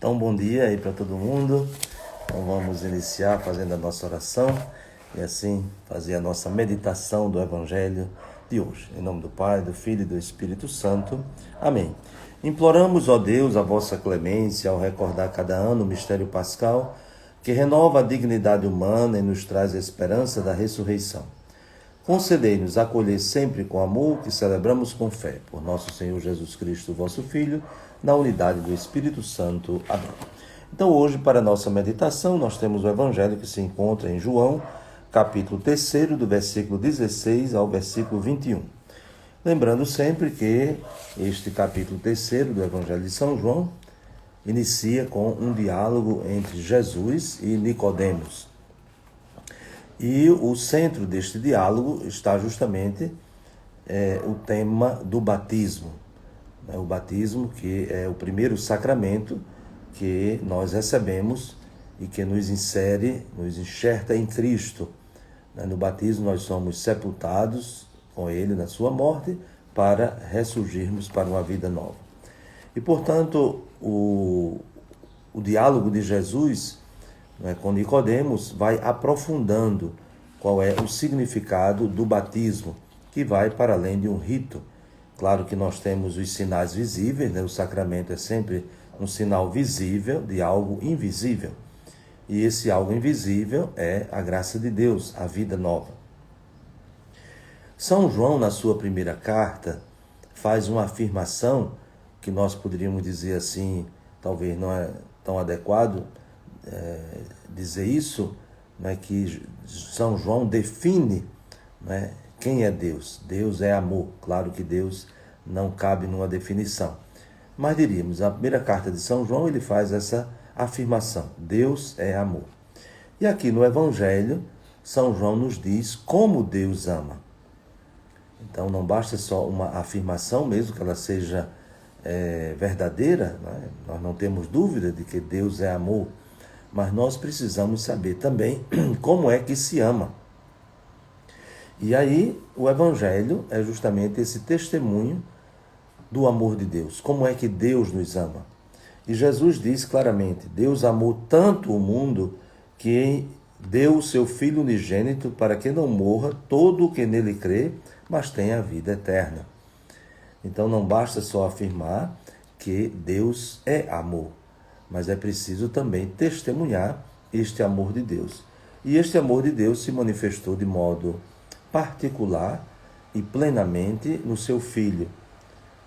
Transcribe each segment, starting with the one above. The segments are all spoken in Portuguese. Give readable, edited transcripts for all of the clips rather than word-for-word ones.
Então, bom dia aí para todo mundo. Então, vamos iniciar fazendo a nossa oração e assim fazer a nossa meditação do Evangelho de hoje. Em nome do Pai, do Filho e do Espírito Santo. Amém. Imploramos, ó Deus, a vossa clemência ao recordar cada ano o mistério pascal, que renova a dignidade humana e nos traz a esperança da ressurreição. Concedei-nos acolher sempre com amor o que celebramos com fé. Por nosso Senhor Jesus Cristo, vosso Filho, na unidade do Espírito Santo. Amém. Então, hoje, para a nossa meditação, nós temos o Evangelho que se encontra em João, capítulo 3, do versículo 16 ao versículo 21. Lembrando sempre que este capítulo 3 do Evangelho de São João inicia com um diálogo entre Jesus e Nicodemos. E o centro deste diálogo está justamente o tema do batismo. O batismo, que é o primeiro sacramento que nós recebemos e que nos insere, nos enxerta em Cristo. No batismo nós somos sepultados com Ele na sua morte para ressurgirmos para uma vida nova. E, portanto, o diálogo de Jesus com Nicodemos vai aprofundando qual é o significado do batismo, que vai para além de um rito. Claro que nós temos os sinais visíveis, o sacramento é sempre um sinal visível de algo invisível. E esse algo invisível é a graça de Deus, a vida nova. São João, na sua primeira carta, faz uma afirmação que nós poderíamos dizer assim, talvez não é tão adequado dizer isso, que São João define quem é Deus. Deus é amor. Claro que Deus não cabe numa definição. Mas diríamos, na primeira carta de São João, ele faz essa afirmação. Deus é amor. E aqui no Evangelho, São João nos diz como Deus ama. Então não basta só uma afirmação, mesmo que ela seja verdadeira, nós não temos dúvida de que Deus é amor, mas nós precisamos saber também como é que se ama. E aí o Evangelho é justamente esse testemunho do amor de Deus. Como é que Deus nos ama? E Jesus diz claramente, Deus amou tanto o mundo que deu o seu Filho unigênito para que não morra todo o que nele crê, mas tenha a vida eterna. Então não basta só afirmar que Deus é amor, mas é preciso também testemunhar este amor de Deus. E este amor de Deus se manifestou de modo particular e plenamente no seu Filho.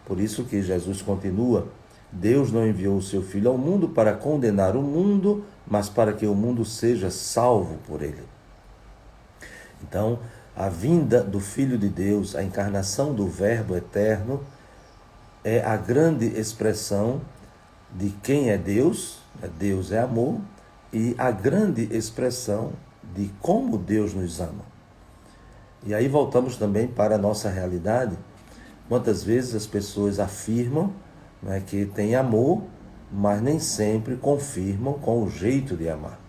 Por isso que Jesus continua, Deus não enviou o seu Filho ao mundo para condenar o mundo, mas para que o mundo seja salvo por ele. Então, a vinda do Filho de Deus, a encarnação do Verbo eterno, é a grande expressão de quem é Deus, Deus é amor, e a grande expressão de como Deus nos ama. E aí voltamos também para a nossa realidade. Quantas vezes as pessoas afirmam que tem amor, mas nem sempre confirmam com o jeito de amar.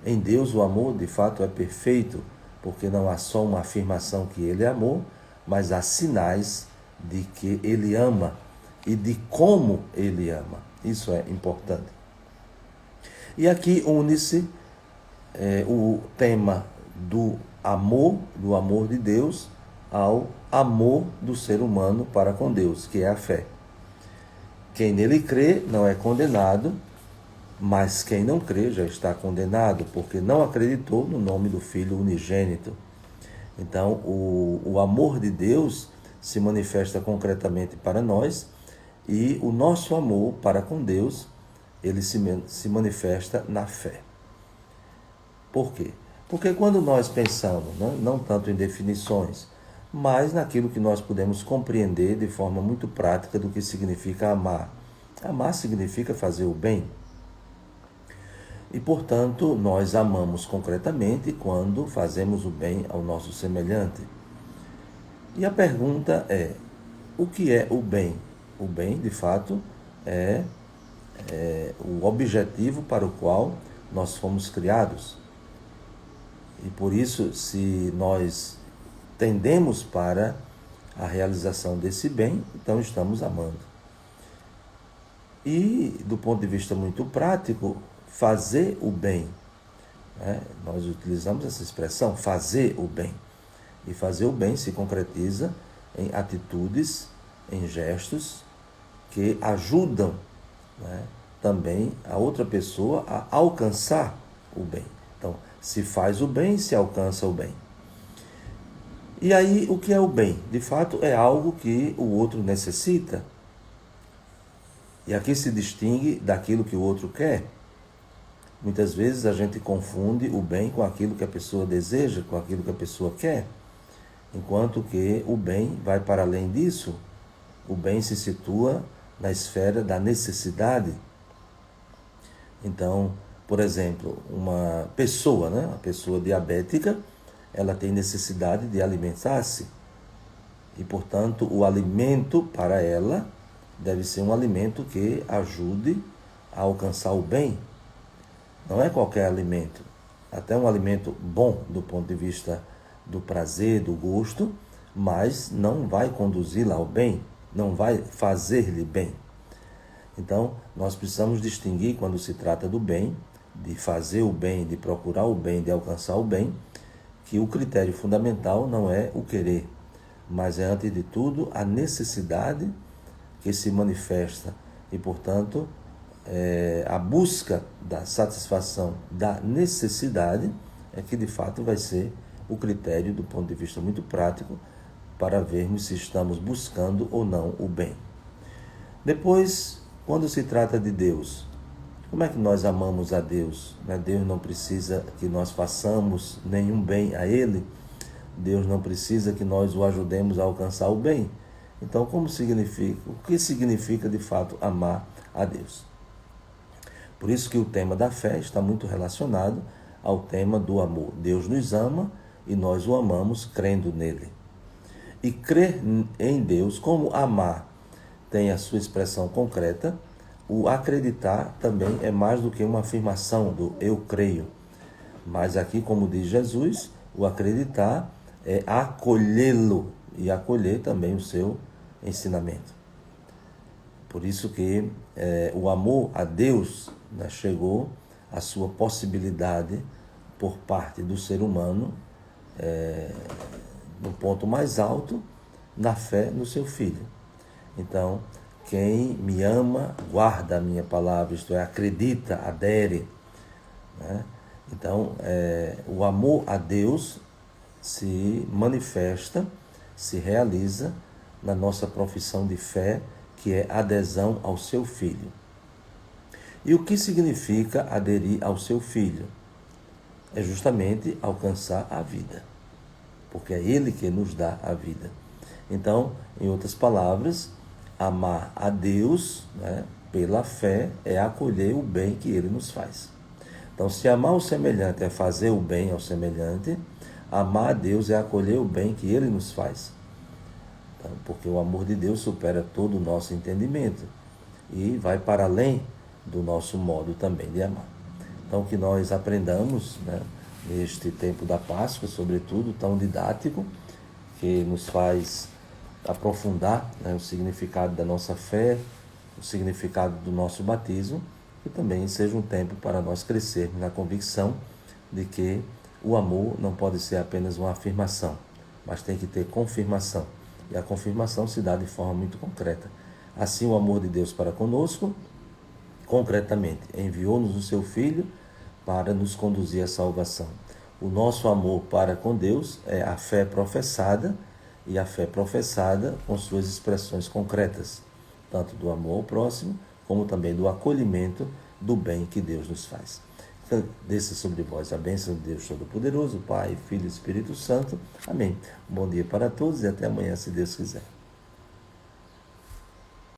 Em Deus o amor de fato é perfeito, porque não há só uma afirmação que Ele é amor, mas há sinais de que Ele ama e de como Ele ama. Isso é importante. E aqui une-se o tema do amor de Deus, ao amor do ser humano para com Deus, que é a fé. Quem nele crê não é condenado, mas quem não crê já está condenado, porque não acreditou no nome do Filho unigênito. Então, o amor de Deus se manifesta concretamente para nós, e o nosso amor para com Deus, ele se manifesta na fé. Por quê? Porque quando nós pensamos, não tanto em definições, mas naquilo que nós podemos compreender de forma muito prática do que significa amar. Amar significa fazer o bem. E, portanto, nós amamos concretamente quando fazemos o bem ao nosso semelhante. E a pergunta é, o que é o bem? O bem, de fato, é o objetivo para o qual nós fomos criados. E por isso, se nós tendemos para a realização desse bem, então estamos amando. E, do ponto de vista muito prático, fazer o bem. Né? Nós utilizamos essa expressão, fazer o bem. E fazer o bem se concretiza em atitudes, em gestos que ajudam, né, também a outra pessoa a alcançar o bem. Então, se faz o bem, se alcança o bem. E aí, o que é o bem? De fato, é algo que o outro necessita. E aqui se distingue daquilo que o outro quer. Muitas vezes a gente confunde o bem com aquilo que a pessoa deseja, com aquilo que a pessoa quer. Enquanto que o bem vai para além disso. O bem se situa na esfera da necessidade. Então, por exemplo, uma pessoa, né, uma pessoa diabética, ela tem necessidade de alimentar-se. E, portanto, o alimento para ela deve ser um alimento que ajude a alcançar o bem. Não é qualquer alimento. Até um alimento bom do ponto de vista do prazer, do gosto, mas não vai conduzi-la ao bem, não vai fazer-lhe bem. Então, nós precisamos distinguir quando se trata do bem, de fazer o bem, de procurar o bem, de alcançar o bem, que o critério fundamental não é o querer, mas é, antes de tudo, a necessidade que se manifesta e, portanto, a busca da satisfação da necessidade é que, de fato, vai ser o critério, do ponto de vista muito prático, para vermos se estamos buscando ou não o bem. Depois, quando se trata de Deus, como é que nós amamos a Deus? Deus não precisa que nós façamos nenhum bem a Ele. Deus não precisa que nós o ajudemos a alcançar o bem. Então, o que significa de fato amar a Deus? Por isso que o tema da fé está muito relacionado ao tema do amor. Deus nos ama e nós o amamos crendo nele. E crer em Deus, como amar tem a sua expressão concreta, o acreditar também é mais do que uma afirmação do eu creio. Mas aqui, como diz Jesus, o acreditar é acolhê-lo e acolher também o seu ensinamento. Por isso que o amor a Deus, né, chegou à sua possibilidade por parte do ser humano, no ponto mais alto, na fé no seu Filho. Então, quem me ama, guarda a minha palavra, isto é, acredita, adere. Né? Então, o amor a Deus se manifesta, se realiza na nossa profissão de fé, que é adesão ao seu Filho. E o que significa aderir ao seu Filho? É justamente alcançar a vida, porque é Ele que nos dá a vida. Então, em outras palavras, amar a Deus, né, pela fé é acolher o bem que Ele nos faz. Então, se amar o semelhante é fazer o bem ao semelhante, amar a Deus é acolher o bem que Ele nos faz. Então, porque o amor de Deus supera todo o nosso entendimento e vai para além do nosso modo também de amar. Então, que nós aprendamos, né, neste tempo da Páscoa, sobretudo, tão didático, que nos faz aprofundar, né, o significado da nossa fé, o significado do nosso batismo, e também seja um tempo para nós crescermos na convicção de que o amor não pode ser apenas uma afirmação, mas tem que ter confirmação. E a confirmação se dá de forma muito concreta. Assim, o amor de Deus para conosco, concretamente, enviou-nos o seu Filho para nos conduzir à salvação. O nosso amor para com Deus é a fé professada, e a fé professada com suas expressões concretas, tanto do amor ao próximo, como também do acolhimento do bem que Deus nos faz. Então, desça sobre vós a bênção de Deus Todo-Poderoso, Pai, Filho e Espírito Santo. Amém. Bom dia para todos e até amanhã, se Deus quiser.